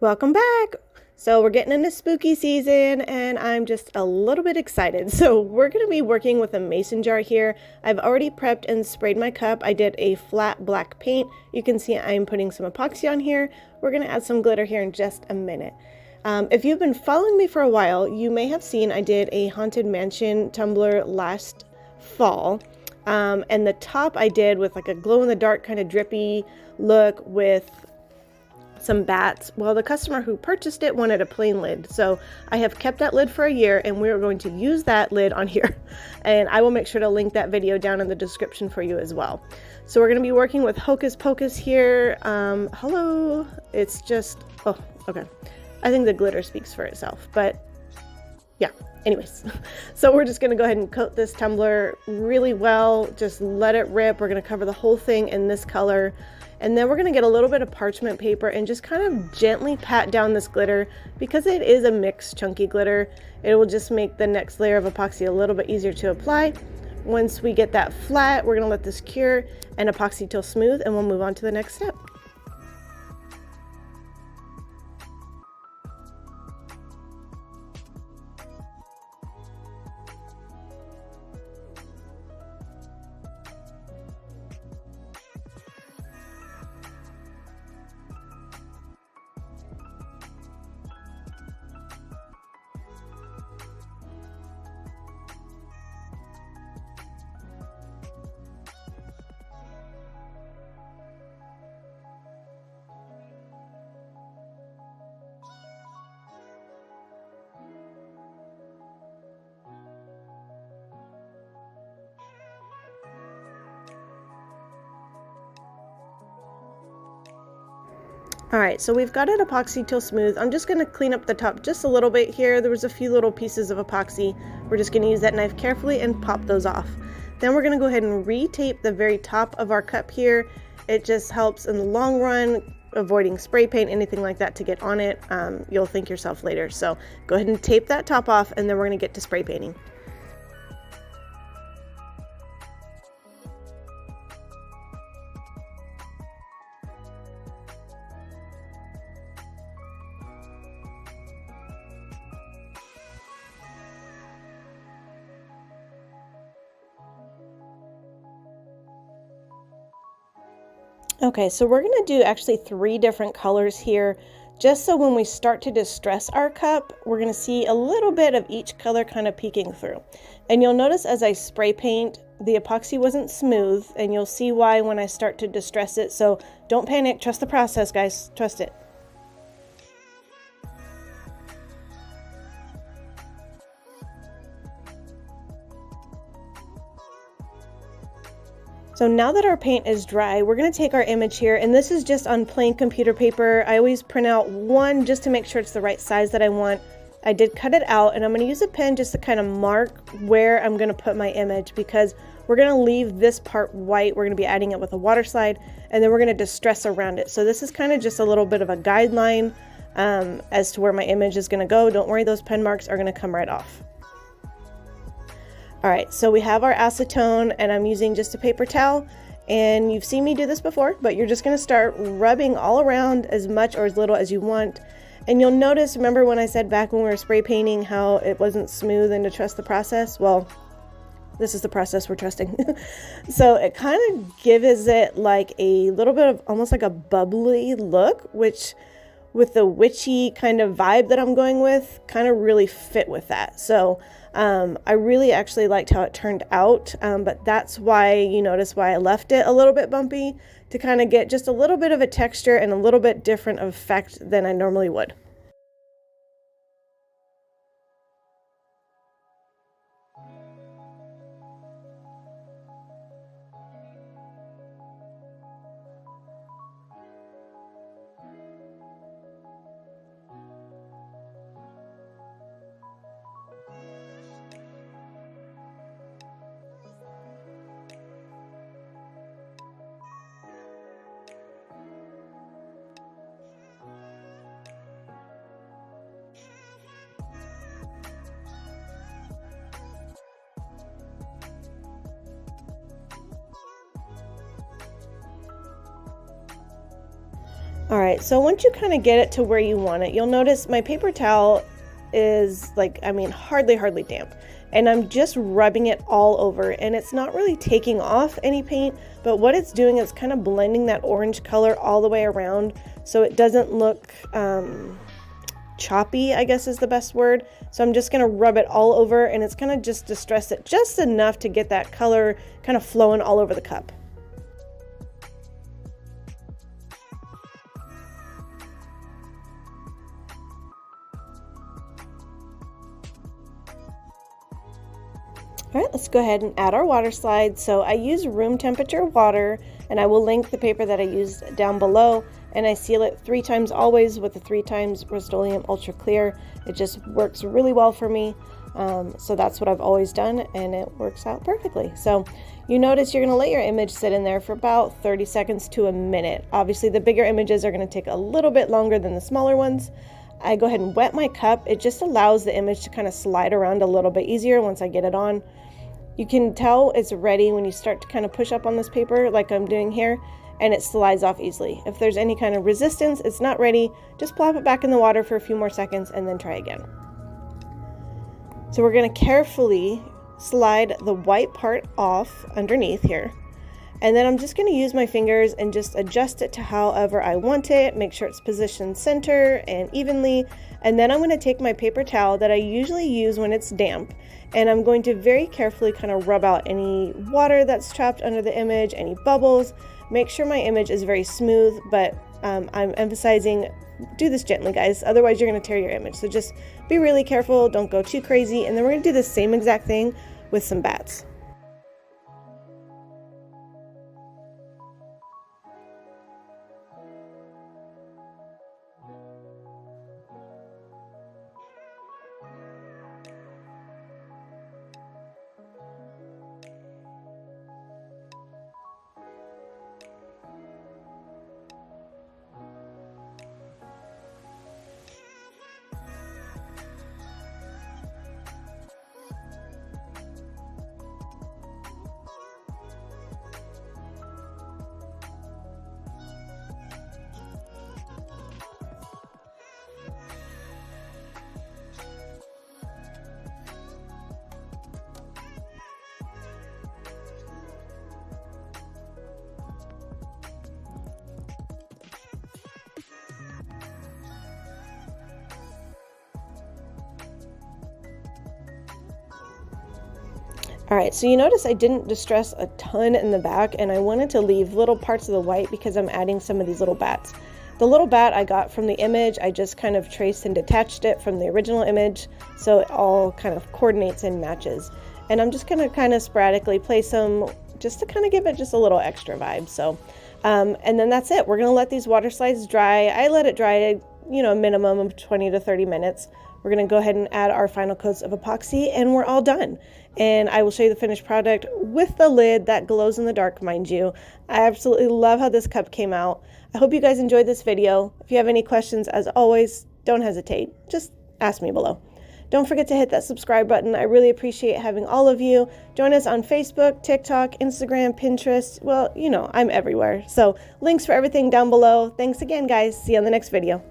Welcome back. So we're getting into spooky season and I'm just a little bit excited. So we're going to be working with a mason jar here. I've already prepped and sprayed my cup. I did a flat black paint. You can see I'm putting some epoxy on here. We're going to add some glitter here in just a minute. If you've been following me for a while, you may have seen I did a Haunted Mansion tumbler last fall. And the top I did with like a glow-in-the-dark kind of drippy look with some bats. Well, the customer who purchased it wanted a plain lid, so I have kept that lid for a year and we're going to use that lid on here, and I will make sure to link that video down in the description for you as well. So we're going to be working with Hocus Pocus here. Hello, it's just, oh, okay, I think the glitter speaks for itself, but yeah, anyways. So we're just going to go ahead and coat this tumbler really well, just let it rip. We're going to cover the whole thing in this color. And then we're going to get a little bit of parchment paper and just kind of gently pat down this glitter. Because it is a mixed chunky glitter, it will just make the next layer of epoxy a little bit easier to apply. Once we get that flat, we're going to let this cure and epoxy till smooth, and we'll move on to the next step. Alright, so we've got it epoxy till smooth. I'm just going to clean up the top just a little bit here. There was a few little pieces of epoxy. We're just going to use that knife carefully and pop those off. Then we're going to go ahead and re-tape the very top of our cup here. It just helps in the long run, avoiding spray paint, anything like that to get on it. You'll thank yourself later. So go ahead and tape that top off, and then we're going to get to spray painting. Okay, so we're going to do actually 3 different colors here, just so when we start to distress our cup, we're going to see a little bit of each color kind of peeking through. And you'll notice as I spray paint, the epoxy wasn't smooth, and you'll see why when I start to distress it. So don't panic, trust the process, guys, trust it. So now that our paint is dry, we're going to take our image here, and this is just on plain computer paper. I always print out one just to make sure it's the right size that I want. I did cut it out, and I'm going to use a pen just to kind of mark where I'm going to put my image, because we're going to leave this part white. We're going to be adding it with a water slide, and then we're going to distress around it. So this is kind of just a little bit of a guideline as to where my image is going to go. Don't worry, those pen marks are going to come right off. All right, so we have our acetone, and I'm using just a paper towel, and you've seen me do this before, but you're just going to start rubbing all around as much or as little as you want. And you'll notice, remember when I said back when we were spray painting how it wasn't smooth and to trust the process? Well, this is the process we're trusting. So it kind of gives it like a little bit of almost like a bubbly look, which with the witchy kind of vibe that I'm going with kind of really fit with that. So I really actually liked how it turned out, but that's why you notice why I left it a little bit bumpy, to kind of get just a little bit of a texture and a little bit different effect than I normally would. All right, so once you kind of get it to where you want it, you'll notice my paper towel is like, hardly damp. And I'm just rubbing it all over, and it's not really taking off any paint, but what it's doing is kind of blending that orange color all the way around so it doesn't look choppy, I guess is the best word. So I'm just gonna rub it all over, and it's gonna just distress it just enough to get that color kind of flowing all over the cup. All right, let's go ahead and add our water slide. So I use room temperature water, and I will link the paper that I used down below, and I seal it 3 times always with the 3 times Rust-Oleum Ultra Clear. It just works really well for me. So that's what I've always done, and it works out perfectly. So you notice you're gonna let your image sit in there for about 30 seconds to a minute. Obviously the bigger images are gonna take a little bit longer than the smaller ones. I go ahead and wet my cup. It just allows the image to kind of slide around a little bit easier once I get it on. You can tell it's ready when you start to kind of push up on this paper like I'm doing here, and it slides off easily. If there's any kind of resistance, it's not ready, just plop it back in the water for a few more seconds and then try again. So we're going to carefully slide the white part off underneath here. And then I'm just going to use my fingers and just adjust it to however I want it, make sure it's positioned center and evenly. And then I'm going to take my paper towel that I usually use when it's damp, and I'm going to very carefully kind of rub out any water that's trapped under the image, any bubbles. Make sure my image is very smooth, but I'm emphasizing do this gently, guys, otherwise you're going to tear your image. So just be really careful, don't go too crazy. And then we're going to do the same exact thing with some bats. All right, so you notice I didn't distress a ton in the back, and I wanted to leave little parts of the white because I'm adding some of these little bats. The little bat I got from the image, I just kind of traced and detached it from the original image, so it all kind of coordinates and matches. And I'm just gonna kind of sporadically place them just to kind of give it just a little extra vibe. So, and then that's it. We're gonna let these water slides dry. I let it dry, you know, a minimum of 20 to 30 minutes. We're gonna go ahead and add our final coats of epoxy, and we're all done. And I will show you the finished product with the lid that glows in the dark, mind you. I absolutely love how this cup came out. I hope you guys enjoyed this video. If you have any questions, as always, don't hesitate. Just ask me below. Don't forget to hit that subscribe button. I really appreciate having all of you. Join us on Facebook, TikTok, Instagram, Pinterest. Well, you know, I'm everywhere. So links for everything down below. Thanks again, guys. See you on the next video.